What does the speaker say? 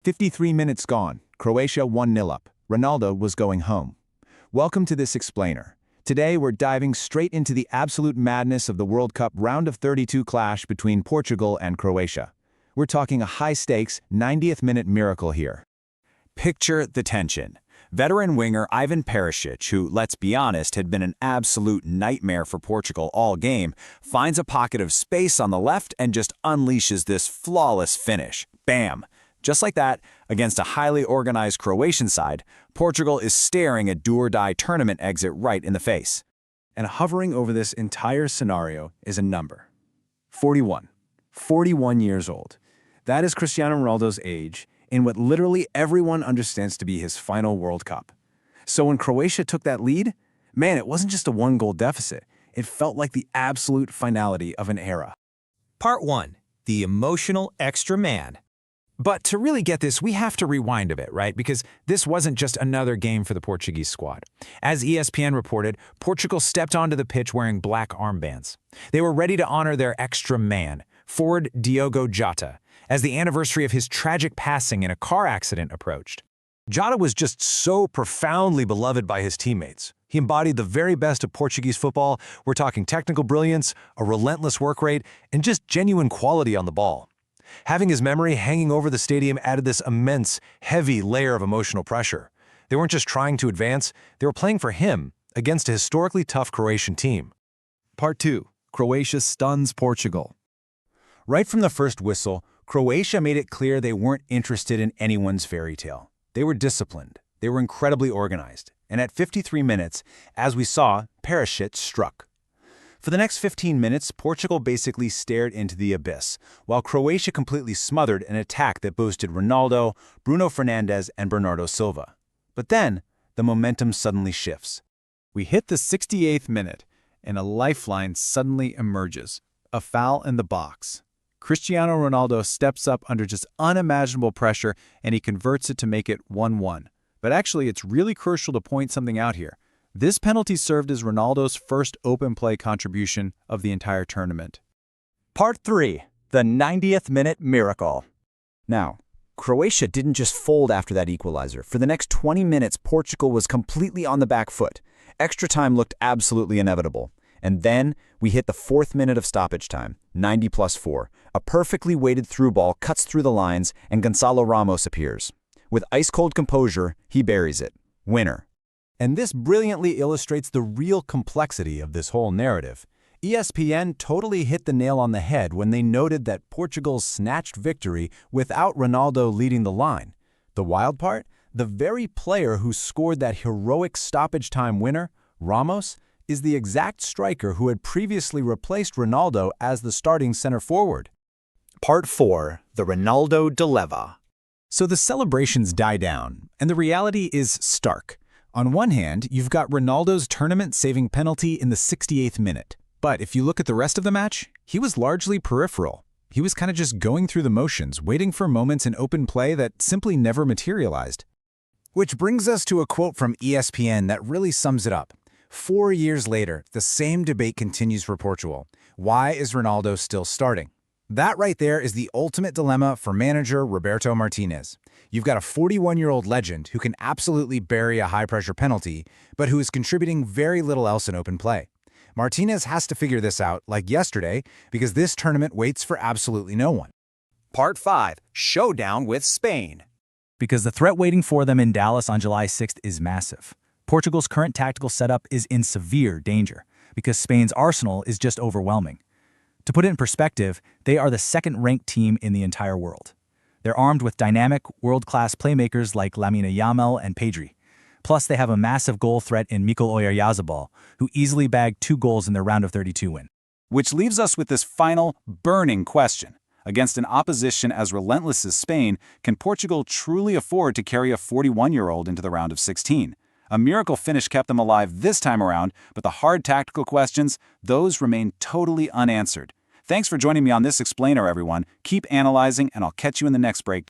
53 minutes gone, Croatia 1-0 up. Ronaldo was going home. Welcome to this explainer. Today we're diving straight into the absolute madness of the World Cup round of 32 clash between Portugal and Croatia. We're talking a high-stakes, 90th minute miracle here. Picture the tension. Veteran winger Ivan Perisic, who, let's be honest, had been an absolute nightmare for Portugal all game, finds a pocket of space on the left and just unleashes this flawless finish. Bam! Just like that, against a highly organized Croatian side, Portugal is staring a do-or-die tournament exit right in the face. And hovering over this entire scenario is a number. 41. 41 years old. That is Cristiano Ronaldo's age in what literally everyone understands to be his final World Cup. So when Croatia took that lead, man, it wasn't just a one-goal deficit. It felt like the absolute finality of an era. Part 1. The emotional extra man. But to really get this, we have to rewind a bit, right? Because this wasn't just another game for the Portuguese squad. As ESPN reported, Portugal stepped onto the pitch wearing black armbands. They were ready to honor their extra man, forward Diogo Jota, as the anniversary of his tragic passing in a car accident approached. Jota was just so profoundly beloved by his teammates. He embodied the very best of Portuguese football. We're talking technical brilliance, a relentless work rate, and just genuine quality on the ball. Having his memory hanging over the stadium added this immense, heavy layer of emotional pressure. They weren't just trying to advance, they were playing for him against a historically tough Croatian team. Part 2. Croatia stuns Portugal. Right from the first whistle, Croatia made it clear they weren't interested in anyone's fairy tale. They were disciplined, they were incredibly organized, and at 53 minutes, as we saw, Perisic struck. For the next 15 minutes, Portugal basically stared into the abyss, while Croatia completely smothered an attack that boasted Ronaldo, Bruno Fernandes, and Bernardo Silva. But then, the momentum suddenly shifts. We hit the 68th minute, and a lifeline suddenly emerges. A foul in the box. Cristiano Ronaldo steps up under just unimaginable pressure, and he converts it to make it 1-1. But actually, it's really crucial to point something out here. This penalty served as Ronaldo's first open play contribution of the entire tournament. Part 3. The 90th minute miracle. Now, Croatia didn't just fold after that equalizer. For the next 20 minutes, Portugal was completely on the back foot. Extra time looked absolutely inevitable. And then we hit the 4th minute of stoppage time, 90+4. A perfectly weighted through ball cuts through the lines, and Goncalo Ramos appears. With ice-cold composure, he buries it. Winner. And this brilliantly illustrates the real complexity of this whole narrative. ESPN totally hit the nail on the head when they noted that Portugal's snatched victory without Ronaldo leading the line. The wild part? The very player who scored that heroic stoppage time winner, Ramos, is the exact striker who had previously replaced Ronaldo as the starting center forward. Part 4. The Ronaldo dilemma. So the celebrations die down, and the reality is stark. On one hand, you've got Ronaldo's tournament-saving penalty in the 68th minute. But if you look at the rest of the match, he was largely peripheral. He was kind of just going through the motions, waiting for moments in open play that simply never materialized. Which brings us to a quote from ESPN that really sums it up. 4 years later, the same debate continues for Portugal. Why is Ronaldo still starting? That right there is the ultimate dilemma for manager Roberto Martinez. You've got a 41-year-old legend who can absolutely bury a high-pressure penalty, but who is contributing very little else in open play. Martinez has to figure this out, like yesterday, because this tournament waits for absolutely no one. Part 5. Showdown with Spain. Because the threat waiting for them in Dallas on July 6th is massive. Portugal's current tactical setup is in severe danger, because Spain's arsenal is just overwhelming. To put it in perspective, they are the second-ranked team in the entire world. They're armed with dynamic, world-class playmakers like Lamine Yamal and Pedri. Plus, they have a massive goal threat in Mikel Oyarzabal, who easily bagged 2 goals in their round of 32 win. Which leaves us with this final, burning question. Against an opposition as relentless as Spain, can Portugal truly afford to carry a 41-year-old into the round of 16? A miracle finish kept them alive this time around, but the hard tactical questions, those remain totally unanswered. Thanks for joining me on this explainer, everyone. Keep analyzing, and I'll catch you in the next break.